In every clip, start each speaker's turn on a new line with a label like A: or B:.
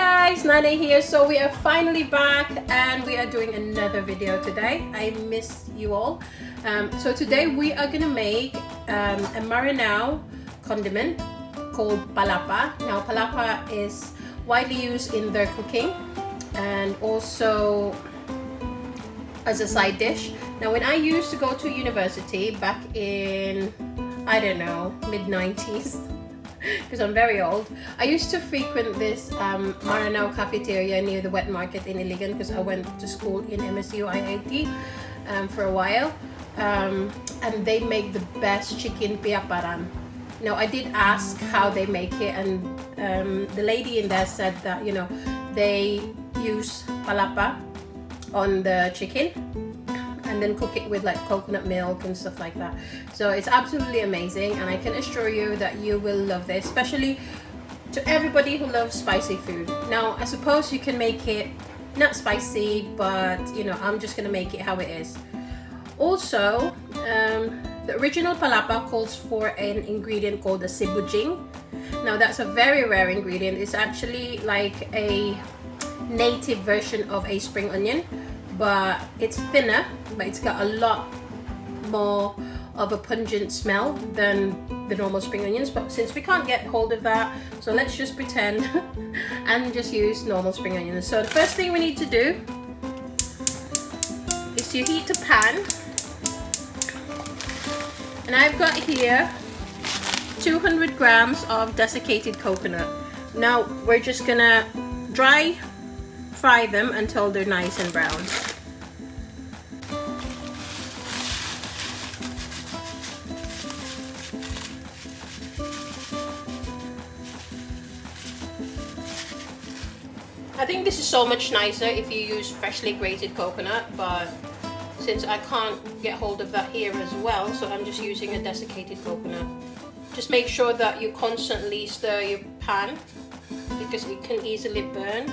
A: guys, Nanay here. So we are finally back and we are doing another video today. I miss you all. So today we are gonna make a Maranao condiment called Palapa. Now Palapa is widely used in their cooking and also as a side dish. Now when I used to go to university back in, I don't know, mid-90s, because I'm very old, I used to frequent this Maranao cafeteria near the wet market in Iligan because I went to school in MSU IIT for a while, and they make the best chicken Piaparan. Now I did ask how they make it, and the lady in there said that, you know, they use palapa on the chicken and then cook it with like coconut milk and stuff like that. So it's absolutely amazing, and I can assure you that you will love this, especially to everybody who loves spicy food. Now I suppose you can make it not spicy, but you know, I'm just gonna make it how it is. Also, the original palapa calls for an ingredient called a sibujing. Now that's a very rare ingredient. It's actually like a native version of a spring onion, but it's thinner, but it's got a lot more of a pungent smell than the normal spring onions. But since we can't get hold of that, so let's just pretend and just use normal spring onions. So the first thing we need to do is to heat a pan, and I've got here 200 grams of desiccated coconut. Now we're just gonna dry fry them until they're nice and brown. I think this is so much nicer if you use freshly grated coconut, but since I can't get hold of that here as well, so I'm just using a desiccated coconut. Just make sure that you constantly stir your pan because it can easily burn.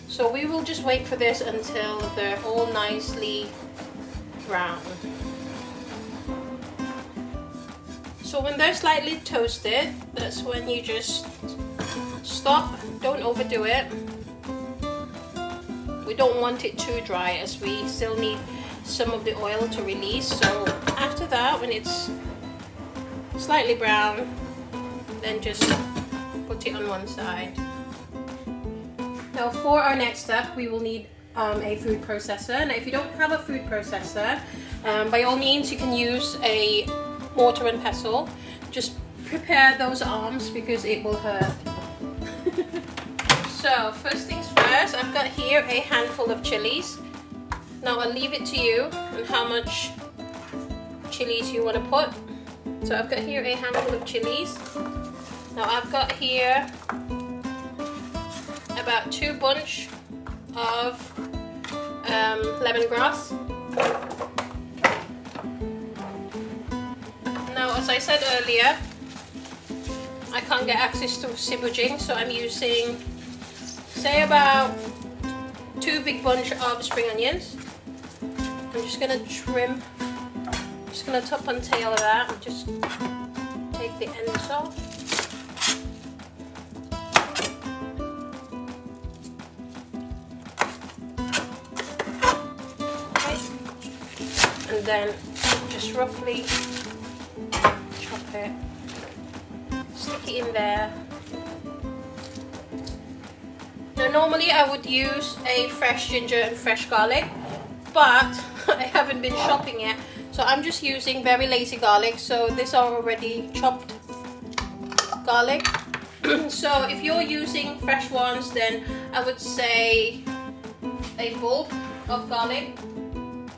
A: So we will just wait for this until they're all nicely brown. So when they're slightly toasted, that's when you just stop, don't overdo it. We don't want it too dry as we still need some of the oil to release. So after that, when it's slightly brown, then just put it on one side. Now for our next step, we will need a food processor. Now if you don't have a food processor, by all means you can use a mortar and pestle. Just prepare those arms because it will hurt. So first things first, I've got here a handful of chilies. Now I'll leave it to you on how much chilies you want to put. So I've got here a handful of chilies. Now I've got here about 2 bunch of lemongrass. Now as I said earlier, I can't get access to sibujing, so I'm using, say, about 2 big bunch of spring onions. I'm just gonna trim, just gonna top and tail of that and just take the ends off. And then just roughly chop it, stick it in there. Now normally I would use a fresh ginger and fresh garlic, but I haven't been shopping yet, so I'm just using very lazy garlic. So these are already chopped garlic. So if you're using fresh ones, then I would say a bulb of garlic,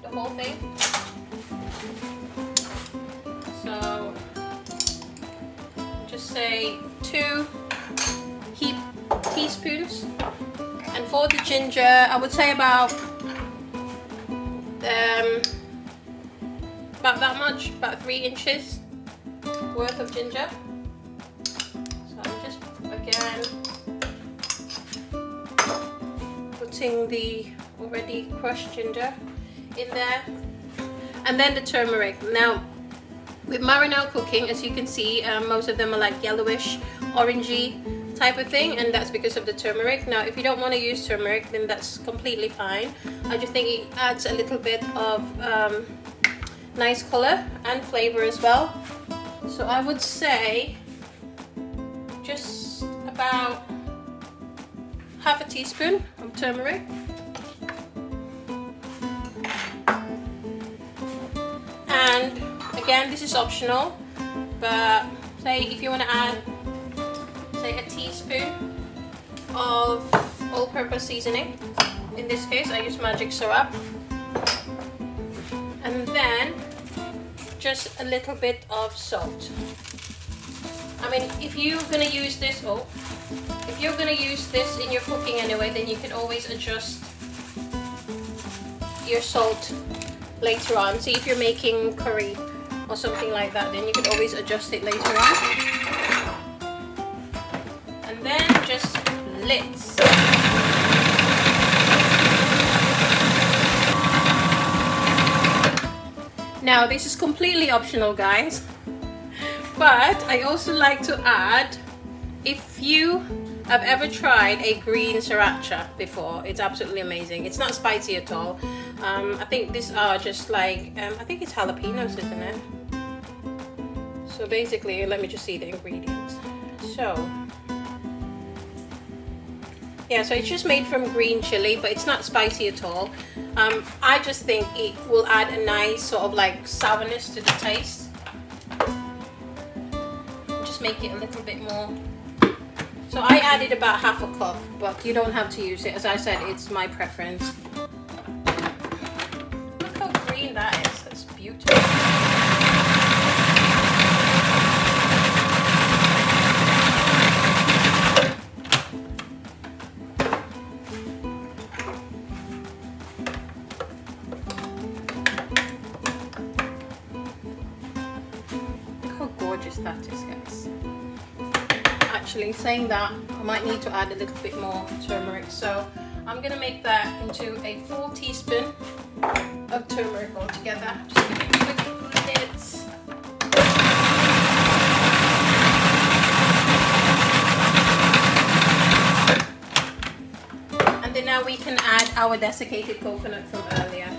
A: the whole thing. So just say 2 heap teaspoons, and for the ginger I would say about that much, about 3 inches worth of ginger. So I'm just again putting the already crushed ginger in there, and then the turmeric. Now with Maranao cooking, as you can see, most of them are like yellowish, orangey type of thing, and that's because of the turmeric. Now if you don't want to use turmeric, then that's completely fine. I just think it adds a little bit of nice color and flavor as well. So I would say just about half a teaspoon of turmeric. And again, this is optional, but say if you want to add, say, a teaspoon of all-purpose seasoning. In this case, I use magic syrup. And then just a little bit of salt. I mean, if you're gonna use this, if you're gonna use this in your cooking anyway, then you can always adjust your salt later on. See, if you're making curry or something like that, then you could always adjust it later on. And then just lids. Now this is completely optional, guys, but I also like to add, if you have ever tried a green sriracha before, it's absolutely amazing. It's not spicy at all. I think these are just like, I think it's jalapenos, isn't it? So basically, let me just see the ingredients. So yeah, so it's just made from green chili, but it's not spicy at all. I just think it will add a nice sort of like sourness to the taste. Just make it a little bit more. So I added about half a cup, but you don't have to use it. As I said, it's my preference. Look how green that is. That's beautiful. That is, guys. Actually, saying that, I might need to add a little bit more turmeric, so I'm gonna make that into a full teaspoon of turmeric altogether. Just give it quick lids. And then now we can add our desiccated coconut from earlier.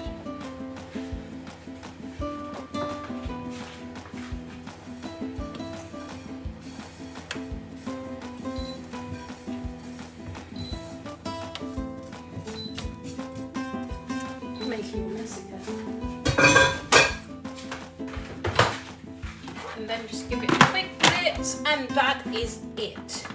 A: Making a mess again. And then just give it a quick mix, and that is it.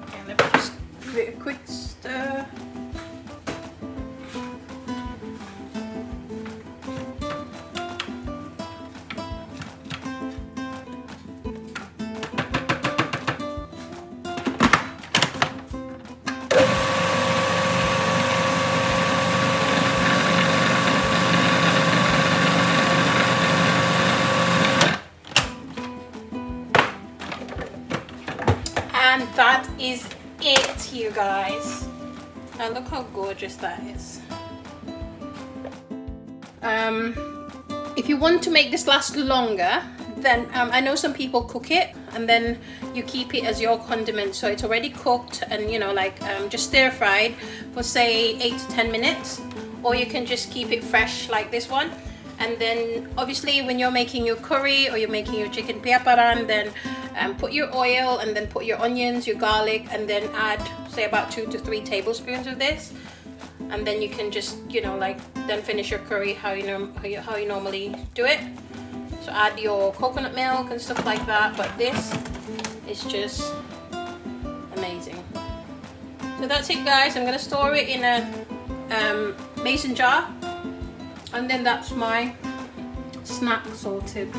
A: Okay, let me just give it a quick stir. And that is it, you guys. Now look how gorgeous that is. If you want to make this last longer, then I know some people cook it and then you keep it as your condiment, so it's already cooked and, you know, like just stir fried for say 8 to 10 minutes, or you can just keep it fresh like this one. And then obviously when you're making your curry or you're making your chicken piaparan, then put your oil and then put your onions, your garlic, and then add say about 2 to 3 tablespoons of this, and then you can just, you know, like then finish your curry how you normally do it. So add your coconut milk and stuff like that, but this is just amazing. So that's it, guys. I'm gonna store it in a mason jar, and then that's my snack sorted.